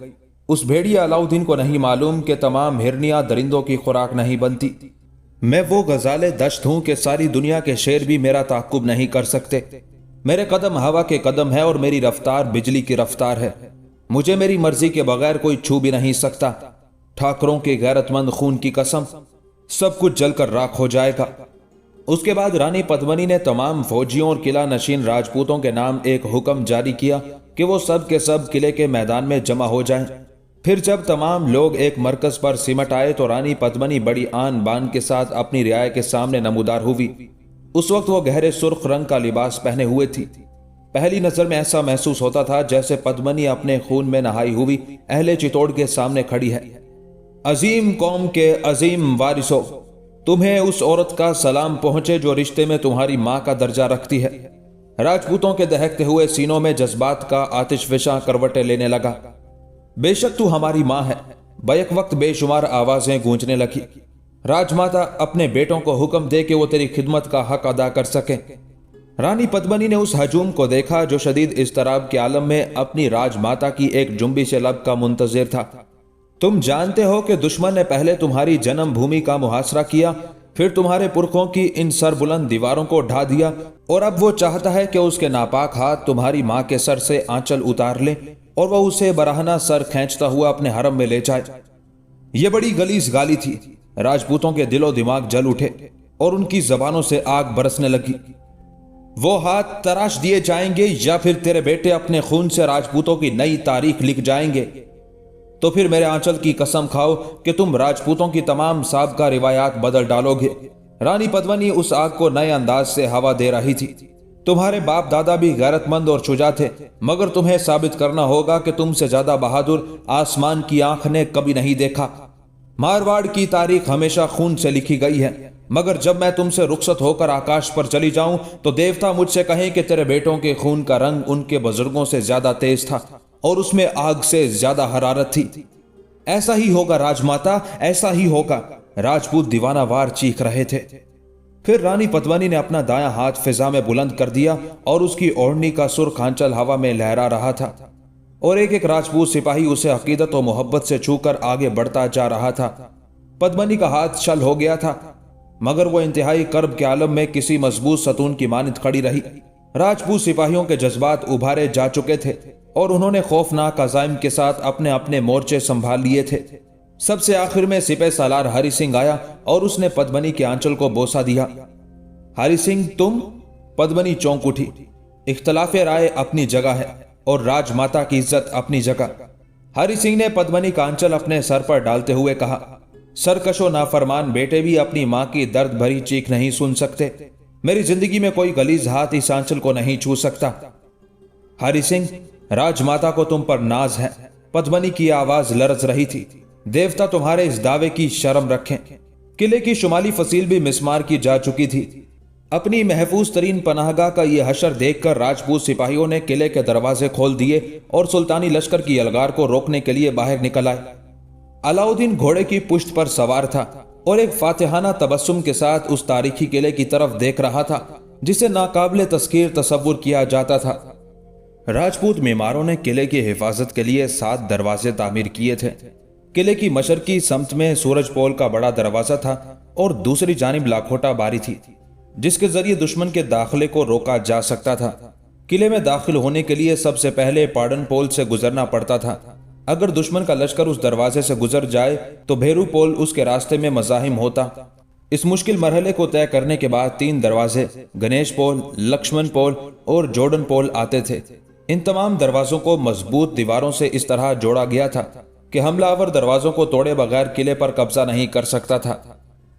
A: اس بھیڑیا علاؤدین کو نہیں معلوم کہ تمام ہرنیاں درندوں کی خوراک نہیں بنتی۔ میں وہ غزال دشت ہوں کہ ساری دنیا کے شیر بھی میرا تعقب نہیں کر سکتے۔ میرے قدم ہوا کے قدم ہے اور میری رفتار بجلی کی رفتار ہے۔ مجھے میری مرضی کے بغیر کوئی چھو بھی نہیں سکتا۔ ٹھاکروں کے غیرت مند خون کی قسم، سب کچھ جل کر راکھ ہو جائے گا۔ اس کے بعد رانی پدمنی نے تمام فوجیوں اور قلعہ نشین راجپوتوں کے نام ایک حکم جاری کیا کہ وہ سب کے سب قلعے کے میدان میں جمع ہو جائیں۔ پھر جب تمام لوگ ایک مرکز پر سمٹ آئے تو رانی پدمنی بڑی آن بان کے ساتھ اپنی رعایا کے سامنے نمودار ہوئی۔ اس وقت وہ گہرے سرخ رنگ کا لباس پہنے ہوئے تھی۔ پہلی نظر میں ایسا محسوس ہوتا تھا جیسے پدمنی اپنے خون میں نہائی ہوئی اہل چتوڑ کے سامنے کھڑی ہے۔ عظیم قوم کے عظیم وارثوں، تمہیں اس عورت کا سلام پہنچے جو رشتے میں تمہاری ماں کا درجہ رکھتی ہے۔ راجپوتوں کے دہکتے ہوئے سینوں میں جذبات کا آتش فشاں کروٹیں لینے لگا۔ بے شک تو ہماری ماں ہے، بیک وقت بے شمار آوازیں گونجنے لگی۔ راج ماتا اپنے بیٹوں کو حکم دے کہ وہ تیری خدمت کا حق ادا کر سکیں۔ رانی پدمنی نے اس ہجوم کو دیکھا جو شدید اضطراب کے عالم میں اپنی راج ماتا کی ایک جنبش لب کا منتظر تھا۔ تم جانتے ہو کہ دشمن نے پہلے تمہاری جنم بھومی کا محاصرہ کیا، پھر تمہارے پرکھوں کی ان سر بلند دیواروں کو ڈھا دیا، اور اب وہ چاہتا ہے کہ اس کے ناپاک ہاتھ تمہاری ماں کے سر سے آنچل اتار لیں اور وہ اسے برہنہ سر کھینچتا ہوا اپنے حرم میں لے جائے۔ یہ بڑی غلیظ گالی تھی۔ راجپوتوں کے دل و دماغ جل اٹھے اور ان کی زبانوں سے آگ برسنے لگی۔ وہ ہاتھ تراش دیے جائیں گے یا پھر تیرے بیٹے اپنے خون سے راجپوتوں کی نئی تاریخ لکھ جائیں گے؟ تو پھر میرے آنچل کی قسم کھاؤ کہ تم راجپوتوں کی تمام سابقہ روایات بدل ڈالو گے۔ رانی پدمنی اس آگ کو نئے انداز سے ہوا دے رہی تھی۔ تمہارے باپ دادا بھی غیرت مند اور شجاع تھے، مگر تمہیں ثابت کرنا ہوگا کہ تم سے زیادہ بہادر آسمان کی آنکھ نے کبھی نہیں دیکھا۔ مارواڑ کی تاریخ ہمیشہ خون سے لکھی گئی ہے، مگر جب میں تم سے رخصت ہو کر آکاش پر چلی جاؤں تو دیوتا مجھ سے کہیں کہ تیرے بیٹوں کے خون کا رنگ ان کے بزرگوں سے زیادہ تیز تھا اور اس میں آگ سے زیادہ حرارت تھی۔ ایسا ہی ہوگا راج ماتا، ایسا ہی ہوگا۔ راجپوت دیوانہ وار چیخ رہے تھے۔ پھر رانی پدمنی نے اپنا دایاں ہاتھ فضا میں بلند کر دیا اور اس کی اوڑھنی کا سرخ آنچل ہوا میں لہرا رہا تھا، اور ایک ایک راجپوت سپاہی اسے عقیدت و محبت سے چھو کر آگے بڑھتا جا رہا تھا۔ پدمنی کا ہاتھ شل ہو گیا تھا، مگر وہ انتہائی کرب کے عالم میں کسی مضبوط ستون کی مانند کھڑی رہی۔ راجپوت سپاہیوں کے جذبات ابھارے جا چکے تھے اور انہوں نے خوفناک عزائم کے ساتھ اپنے اپنے مورچے سنبھال لیے تھے۔ سب سے آخر میں سپہ سالار ہری سنگھ آیا اور اس نے پدمنی کے آنچل کو بوسہ دیا۔ ہری سنگھ تم؟ پدمنی چونک اٹھی۔ اختلاف رائے اپنی جگہ ہے اور راج ماتا کی عزت اپنی جگہ۔ ہری سنگھ نے پدمنی کا آنچل اپنے سر پر ڈالتے ہوئے کہا، سرکش و نافرمان بیٹے بھی اپنی ماں کی درد بھری چیخ نہیں سن سکتے۔ میری زندگی میں کوئی غلیظ ہاتھ اس آنچل کو نہیں چھو سکتا۔ ہری سنگھ، راج ماتا کو تم پر ناز ہے۔ پدمنی کی آواز لرز رہی تھی۔ دیوتا تمہارے اس دعوے کی شرم رکھیں۔ قلعے کی شمالی فصیل بھی مسمار کی جا چکی تھی۔ اپنی محفوظ ترین پناہ گاہ کا یہ حشر دیکھ کر راجپوت سپاہیوں نے قلعے کے دروازے کھول دیے اور سلطانی لشکر کی یلغار کو روکنے کے لیے باہر نکل آئے۔ علاؤدین گھوڑے کی پشت پر سوار تھا اور ایک فاتحانہ تبسم کے ساتھ اس تاریخی قلعے کی طرف دیکھ رہا تھا جسے ناقابل تذکیر تصور کیا جاتا تھا۔ راجپوت معماروں نے قلعے کی حفاظت کے لیے 7 دروازے تعمیر کیے تھے۔ قلعے کی مشرقی سمت میں سورج پول کا بڑا دروازہ تھا اور دوسری جانب لاکھوٹا باری تھی جس کے ذریعے دشمن کے داخلے کو روکا جا سکتا تھا۔ قلعے میں داخل ہونے کے لیے سب سے پہلے پاڑن پول سے گزرنا پڑتا تھا۔ اگر دشمن کا لشکر اس دروازے سے گزر جائے تو بھیرو پول اس کے راستے میں مزاحم ہوتا۔ اس مشکل مرحلے کو طے کرنے کے بعد 3 دروازے گنیش پول، لکشمن پول اور جوڑن پول آتے تھے۔ ان تمام دروازوں کو مضبوط دیواروں سے اس طرح جوڑا گیا تھا کہ حملہ آور دروازوں کو توڑے بغیر قلعے پر قبضہ نہیں کر سکتا تھا۔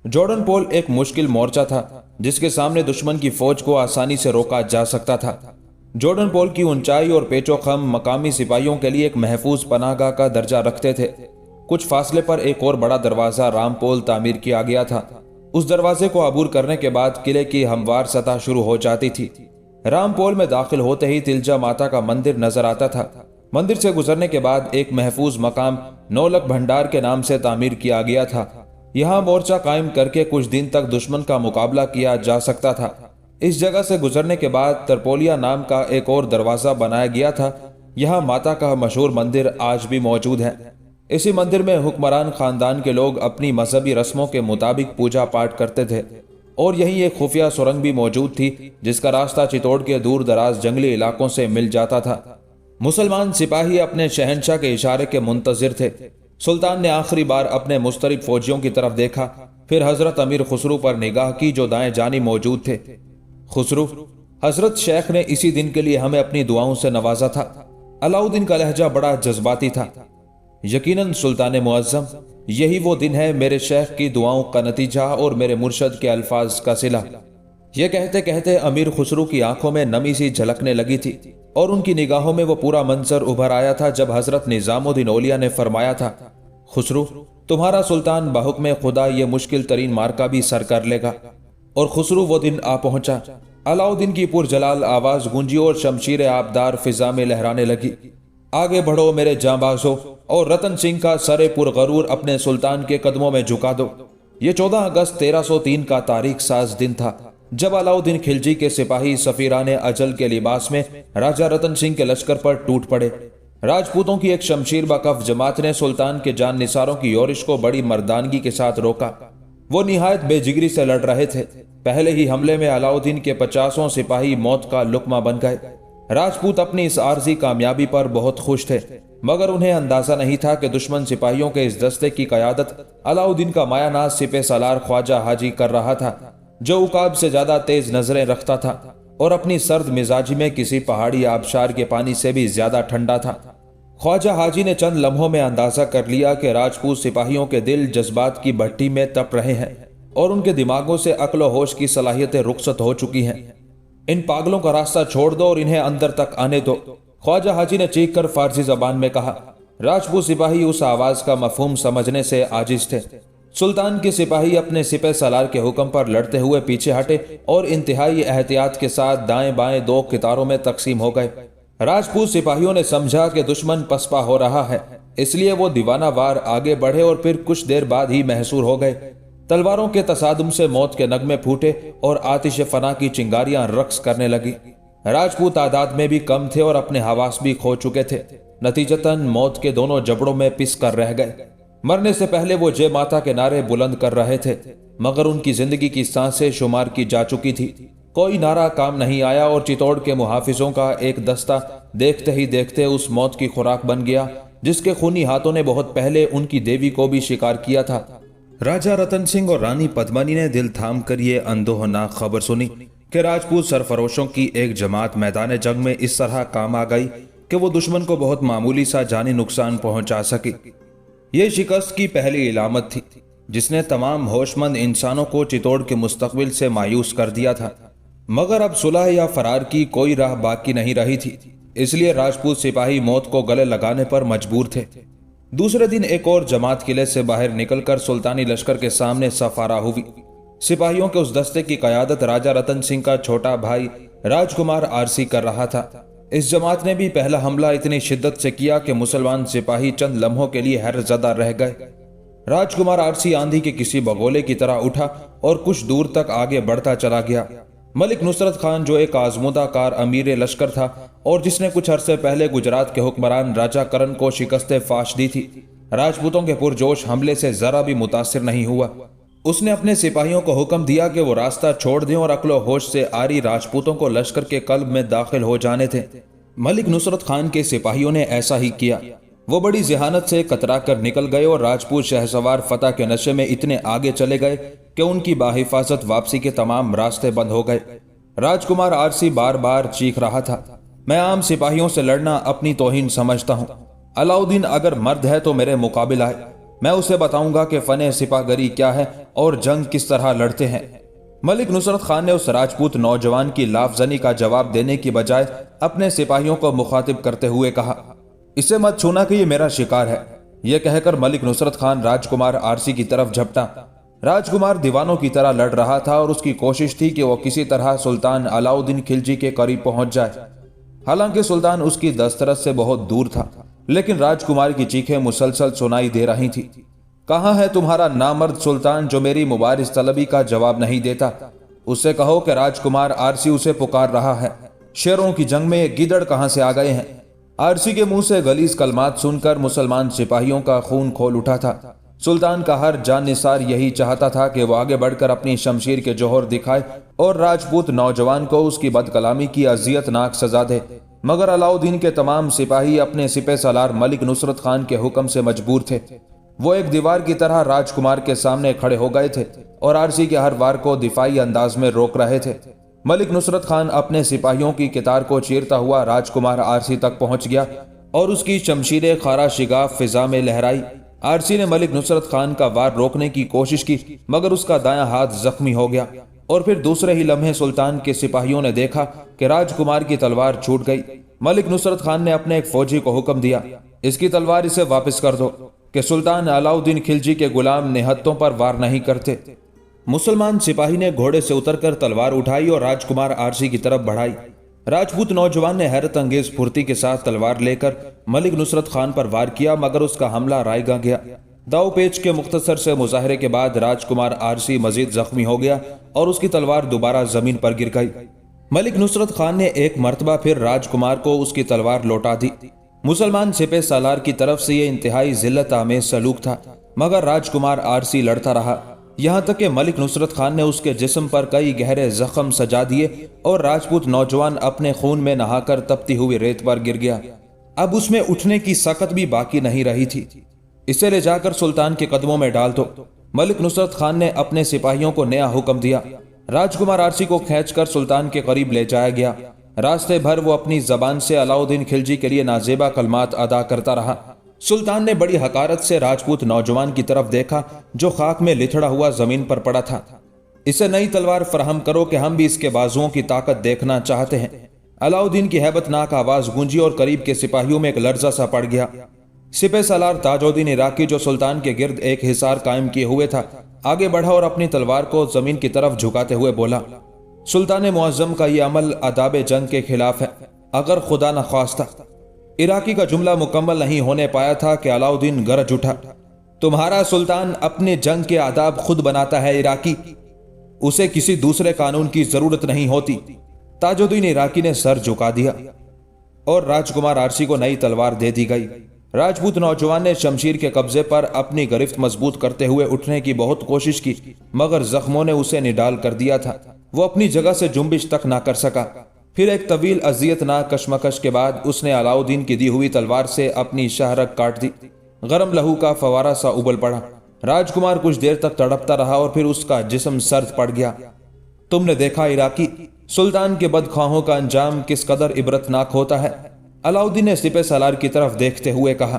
A: جارڈن پول ایک مشکل مورچہ تھا جس کے سامنے دشمن کی فوج کو آسانی سے روکا جا سکتا تھا۔ جارڈن پول کی اونچائی اور پیچ و خم مقامی سپاہیوں کے لیے ایک محفوظ پناہ گاہ کا درجہ رکھتے تھے۔ کچھ فاصلے پر ایک اور بڑا دروازہ رام پول تعمیر کیا گیا تھا۔ اس دروازے کو عبور کرنے کے بعد قلعے کی ہموار سطح شروع ہو جاتی تھی۔ رام پول میں داخل ہوتے ہی تلجا ماتا کا مندر نظر آتا تھا۔ مندر سے گزرنے کے بعد ایک محفوظ مقام نولک بھنڈار کے نام سے تعمیر کیا گیا تھا۔ یہاں مورچہ قائم کر کے کچھ دن تک دشمن کا مقابلہ کیا جا سکتا تھا۔ اس جگہ سے گزرنے کے بعد ترپولیا نام کا ایک اور دروازہ بنایا گیا تھا۔ یہاں ماتا کا مشہور مندر آج بھی موجود ہے۔ اسی مندر میں حکمران خاندان کے لوگ اپنی مذہبی رسموں کے مطابق پوجا پاٹ کرتے تھے، اور یہیں ایک خفیہ سرنگ بھی موجود تھی جس کا راستہ چتوڑ کے دور دراز جنگلی علاقوں سے مل جاتا تھا۔ مسلمان سپاہی اپنے شہنشاہ کے اشارے کے منتظر تھے۔ سلطان نے آخری بار اپنے مضطرب فوجیوں کی طرف دیکھا، پھر حضرت امیر خسرو پر نگاہ کی جو دائیں جانب موجود تھے۔ خسرو، حضرت شیخ نے اسی دن کے لیے ہمیں اپنی دعاؤں سے نوازا تھا۔ علاؤدین کا لہجہ بڑا جذباتی تھا۔ یقیناً سلطان معظم، یہی وہ دن ہے میرے شیخ کی دعاؤں کا نتیجہ اور میرے مرشد کے الفاظ کا صلہ۔ یہ کہتے کہتے امیر خسرو کی آنکھوں میں نمی سی جھلکنے لگی تھی، اور ان کی نگاہوں میں وہ پورا منظر ابھر آیا تھا جب حضرت نظام الدین اولیاء نے فرمایا تھا، خسرو، تمہارا سلطان بحکم خدا یہ مشکل ترین مارکا بھی سر کر لے گا۔ اور خسرو وہ دن آ پہنچا۔ علاؤدین کی پرجلال آواز گونجی اور شمشیر آبدار فضا میں لہرانے لگی۔ آگے بڑھو میرے جانبازوں، اور رتن سنگھ کا سر پرغرور اپنے سلطان کے قدموں میں جھکا دو۔ یہ 14 اگست 1303 کا تاریخ ساز دن تھا جب علاؤدین خلجی کے سپاہی سفیران اجل کے لباس میں راجہ رتن سنگھ کے لشکر پر ٹوٹ پڑے۔ راجپوتوں کی ایک شمشیر بکف جماعت نے سلطان کے جان نثاروں کی یورش کو بڑی مردانگی کے ساتھ روکا۔ وہ نہایت بے جگری سے لڑ رہے تھے۔ پہلے ہی حملے میں علاؤدین کے 50 سپاہی موت کا لقمہ بن گئے۔ راجپوت اپنی اس عارضی کامیابی پر بہت خوش تھے، مگر انہیں اندازہ نہیں تھا کہ دشمن سپاہیوں کے اس دستے کی قیادت علاؤدین کا مایہ ناز سپہ سالار خواجہ حاجی کر رہا تھا، جو عقاب سے زیادہ تیز نظریں رکھتا تھا اور اپنی سرد مزاجی میں کسی پہاڑی آبشار کے پانی سے بھی زیادہ ٹھنڈا تھا۔ خواجہ حاجی نے چند لمحوں میں اندازہ کر لیا کہ راجپوت سپاہیوں کے دل جذبات کی بھٹی میں تپ رہے ہیں اور ان کے دماغوں سے عقل و ہوش کی صلاحیتیں رخصت ہو چکی ہیں۔ ان پاگلوں کا راستہ چھوڑ دو اور انہیں اندر تک آنے دو، خواجہ حاجی نے چیخ کر فارسی زبان میں کہا۔ راجپوت سپاہی اس آواز کا مفہوم سمجھنے سے عاجز تھے۔ سلطان کے سپاہی اپنے سپہ سالار کے حکم پر لڑتے ہوئے پیچھے ہٹے اور انتہائی احتیاط کے ساتھ دائیں بائیں 2 قطاروں میں تقسیم ہو گئے۔ راجپوت سپاہیوں نے سمجھا کہ دشمن پسپا ہو رہا ہے، اس لیے وہ دیوانہ وار آگے بڑھے اور پھر کچھ دیر بعد ہی محصور ہو گئے۔ تلواروں کے تصادم سے موت کے نغمے پھوٹے اور آتش فنا کی چنگاریاں رقص کرنے لگی۔ راجپوت تعداد میں بھی کم تھے اور اپنے حواس بھی کھو چکے تھے، نتیجتاً موت کے دونوں جبڑوں میں پس کر رہ گئے۔ مرنے سے پہلے وہ جے ماتا کے نعرے بلند کر رہے تھے، مگر ان کی زندگی کی سانسیں شمار کی جا چکی تھی۔ کوئی نعرہ کام نہیں آیا اور چتوڑ کے محافظوں کا ایک دستہ دیکھتے ہی دیکھتے اس موت کی خوراک بن گیا جس کے خونی ہاتھوں نے بہت پہلے ان کی دیوی کو بھی شکار کیا تھا۔ راجہ رتن سنگھ اور رانی پدمنی نے دل تھام کر یہ اندوہناک خبر سنی کہ راجپوت سرفروشوں کی ایک جماعت میدان جنگ میں اس طرح کام آ گئی کہ وہ دشمن کو بہت معمولی سا جانی نقصان پہنچا سکی۔ یہ شکست کی پہلی علامت تھی جس نے تمام ہوش مند انسانوں کو چتوڑ کے مستقبل سے مایوس کر دیا تھا، مگر اب صلح یا فرار کی کوئی راہ باقی نہیں رہی تھی، اس لیے راجپوت سپاہی موت کو گلے لگانے پر مجبور تھے۔ دوسرے دن ایک اور جماعت قلعے سے باہر نکل کر سلطانی لشکر کے سامنے سفارہ ہوئی۔ سپاہیوں کے اس دستے کی قیادت راجہ رتن سنگھ کا چھوٹا بھائی راجکمار آرسی کر رہا تھا۔ اس جماعت نے بھی پہلا حملہ اتنی شدت سے کیا کہ مسلمان سپاہی چند لمحوں کے لیے حیرت زدہ رہ گئے۔ راجکمار آرسی آندھی کے کسی بگولے کی طرح اٹھا اور کچھ دور تک آگے بڑھتا چلا گیا۔ ملک نصرت خان جو ایک آزمودہ کار امیر لشکر تھا اور جس نے کچھ عرصے پہلے گجرات کے حکمران راجہ کرن کو شکست فاش دی تھی، راجپوتوں کے پرجوش حملے سے ذرا بھی متاثر نہیں ہوا۔ اس نے اپنے سپاہیوں کو حکم دیا کہ وہ راستہ چھوڑ دیں اور عقل و ہوش سے آری راجپوتوں کو لشکر کے قلب میں داخل ہو جانے تھے۔ ملک نصرت خان کے سپاہیوں نے ایسا ہی کیا۔ وہ بڑی ذہانت سے کترا کر نکل گئے اور راجپوت شہسوار فتح کے نشے میں اتنے آگے چلے گئے کہ ان کی باحفاظت واپسی کے تمام راستے بند ہو گئے۔ راجکمار آرسی بار بار چیخ رہا تھا، میں عام سپاہیوں سے لڑنا اپنی توہین سمجھتا ہوں۔ علاؤدین اگر مرد ہے تو میرے مقابل آئے، میں اسے بتاؤں گا کہ فن سپاہ گری کیا ہے اور جنگ کس طرح لڑتے ہیں۔ ملک نصرت خان نے اس راجپوت نوجوان کی لافزنی کا جواب دینے کی بجائے اپنے سپاہیوں کو مخاطب کرتے ہوئے کہا، اسے مت چھونا کہ یہ میرا شکار ہے۔ یہ کہہ کر ملک نصرت خان راجکمار آرسی کی طرف جھپٹا۔ راجکمار دیوانوں کی طرح لڑ رہا تھا اور اس کی کوشش تھی کہ وہ کسی طرح سلطان علاؤدین خلجی کے قریب پہنچ جائے۔ حالانکہ سلطان اس کی دسترس سے بہت دور تھا، لیکن راجکمار کی چیخیں مسلسل سنائی دے رہی تھی۔ کہاں ہے تمہارا نامرد سلطان جو میری مبارز طلبی کا جواب نہیں دیتا؟ اس سے کہو کہ راجکمار آرسی اسے پکار رہا ہے۔ شیروں کی جنگ میں گیدڑ کہاں سے آ گئے ہیں؟ آرسی کے منہ سے غلیظ کلمات سن کر مسلمان سپاہیوں کا خون کھول اٹھا تھا۔ سلطان کا ہر جان نثار یہی چاہتا تھا کہ وہ آگے بڑھ کر اپنی شمشیر کے جوہر دکھائے اور راجپوت نوجوان کو اس کی بد کلامی کی اذیت ناک سزا دے، مگر علاؤدین کے تمام سپاہی اپنے سپہ سالار ملک نصرت خان کے حکم سے مجبور تھے۔ وہ ایک دیوار کی طرح راجکمار کے سامنے کھڑے ہو گئے تھے اور آرسی کے ہر وار کو دفاعی انداز میں روک رہے تھے۔ ملک نصرت خان اپنے سپاہیوں کی قطار کو چیرتا ہوا راجکمار آرسی تک پہنچ گیا اور اس کی شمشیر خارا شگاف فضا میں لہرائی۔ آرسی نے ملک نصرت خان کا وار روکنے کی کوشش کی، مگر اس کا دایاں ہاتھ زخمی ہو گیا اور پھر دوسرے ہی لمحے سلطان کے سپاہیوں نے دیکھا کہ راجکمار کی تلوار چھوٹ گئی۔ ملک نصرت خان نے اپنے ایک فوجی کو حکم دیا، اس کی تلوار اسے واپس کر دو کہ سلطان علاؤدین خلجی کے غلام نہتوں پر وار نہیں کرتے۔ مسلمان سپاہی نے گھوڑے سے اتر کر تلوار اٹھائی اور راجکمار آرسی کی طرف بڑھائی۔ راجپوت نوجوان نے حیرت انگیز پھرتی کے ساتھ تلوار لے کر ملک نصرت خان پر وار کیا، مگر اس کا حملہ رائے گاں گیا۔ داؤ پیچ کے مختصر سے مظاہرے کے بعد راجکمار آرسی مزید زخمی ہو گیا اور اس کی تلوار دوبارہ زمین پر گر گئی۔ ملک نصرت خان نے ایک مرتبہ پھر راجکمار کو اس کی تلوار لوٹا دی۔ مسلمان سپہ سالار کی طرف سے یہ انتہائی ذلت آمیز سلوک تھا، مگر راجکمار آرسی لڑتا رہا، یہاں تک کہ ملک نصرت خان نے اس کے جسم پر کئی گہرے زخم سجا دیے اور راجپوت نوجوان اپنے خون میں نہا کر تپتی ہوئی ریت پر گر گیا۔ اب اس میں اٹھنے کی سکت بھی باقی نہیں رہی تھی۔ اسے لے جا کر سلطان کے قدموں میں ڈال دو۔ ملک نصرت خان نے اپنے سپاہیوں کو نیا حکم دیا۔ راجکمار آرسی کو کھینچ کر سلطان کے قریب لے جایا گیا۔ راستے بھر وہ اپنی زبان سے علاؤدین خلجی کے لیے نازیبا کلمات ادا کرتا رہا۔ سلطان نے بڑی حقارت سے راجپوت نوجوان کی طرف دیکھا جو خاک میں لتھڑا ہوا زمین پر پڑا تھا۔ اسے نئی تلوار فراہم کرو کہ ہم بھی اس کے بازوؤں کی طاقت دیکھنا چاہتے ہیں۔ علاؤدین کی ہیبت ناک آواز گونجی اور قریب کے سپاہیوں میں ایک لرزہ سا پڑ گیا۔ سپہ سالار تاج الدین عراقی جو سلطان کے گرد ایک حصار قائم کیے ہوئے تھا، آگے بڑھا اور اپنی تلوار کو زمین کی طرف جھکاتے ہوئے بولا، سلطان معظم کا یہ عمل آداب جنگ کے خلاف ہے۔ اگر خدا نخواستہ عراقی کا جملہ مکمل نہیں ہونے پایا تھا کہ علاؤدین گرج اٹھا، تمہارا سلطان اپنے جنگ کے آداب خود بناتا ہے عراقی، اسے کسی دوسرے قانون کی ضرورت نہیں ہوتی۔ تاج الدین عراقی نے سر جھکا دیا اور راجکمار آرسی کو نئی تلوار دے دی گئی۔ راجپوت نوجوان نے شمشیر کے قبضے پر اپنی گرفت مضبوط کرتے ہوئے اٹھنے کی بہت کوشش کی، مگر زخموں نے اسے نڈال کر دیا تھا۔ وہ اپنی جگہ سے جنبش تک نہ کر سکا۔ پھر ایک طویل اذیت ناک کشمکش کے بعد اس نے علاؤدین کی دی ہوئی تلوار سے اپنی شاہرگ کاٹ دی۔ گرم لہو کا فوارہ سا ابل پڑا۔ راجکمار کچھ دیر تک تڑپتا رہا اور پھر اس کا جسم سرد پڑ گیا۔ تم نے دیکھا عراقی، سلطان کے بدخواہوں کا انجام کس قدر عبرتناک ہوتا ہے۔ علاؤدین نے سپہ سالار کی طرف دیکھتے ہوئے کہا،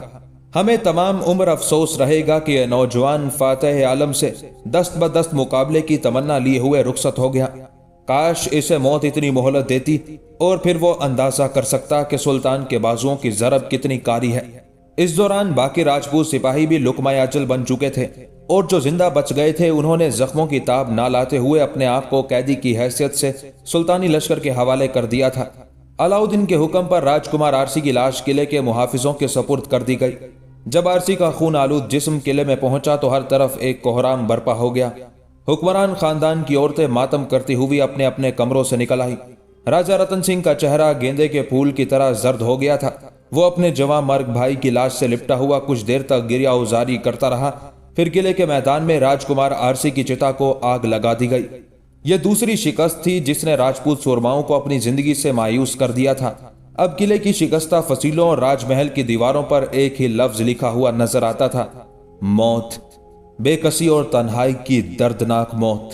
A: ہمیں تمام عمر افسوس رہے گا کہ یہ نوجوان فاتح عالم سے دست بدست مقابلے کی تمنا لیے ہوئے رخصت ہو گیا۔ کاش اسے موت اتنی مہلت دیتی اور پھر وہ اندازہ کر سکتا کہ سلطان کے بازوؤں کی ضرب کتنی کاری ہے۔ اس دوران باقی راجپوت سپاہی بھی لقمہ اجل بن چکے تھے اور جو زندہ بچ گئے تھے انہوں نے زخموں کی تاب نہ لاتے ہوئے اپنے آپ کو قیدی کی حیثیت سے سلطانی لشکر کے حوالے کر دیا تھا۔ علاؤدین کے حکم پر راجکمار آرسی کی لاش قلعے کے محافظوں کے سپرد کر دی گئی۔ جب آرسی کا خون آلود جسم قلعے میں پہنچا تو ہر طرف ایک کوہرام برپا ہو گیا۔ حکمران خاندان کی عورتیں ماتم کرتی ہوئی اپنے اپنے کمروں سے نکل آئی۔ راجہ رتن سنگھ کا چہرہ گیندے کے پھول کی طرح زرد ہو گیا تھا۔ وہ اپنے جواں مرگ بھائی کی لاش سے لپٹا ہوا کچھ دیر تک گریا ازاری کرتا رہا، پھر قلعے کے میدان میں راجکمار آرسی کی چتا کو آگ لگا دی گئی۔ یہ دوسری شکست تھی جس نے راجپوت سورماؤں کو اپنی زندگی سے مایوس کر دیا تھا۔ اب قلعے کی شکستہ فصیلوں اور راج محل کی دیواروں پر ایک ہی لفظ لکھا ہوا نظر آتا تھا، موت، بے کسی اور تنہائی کی دردناک موت۔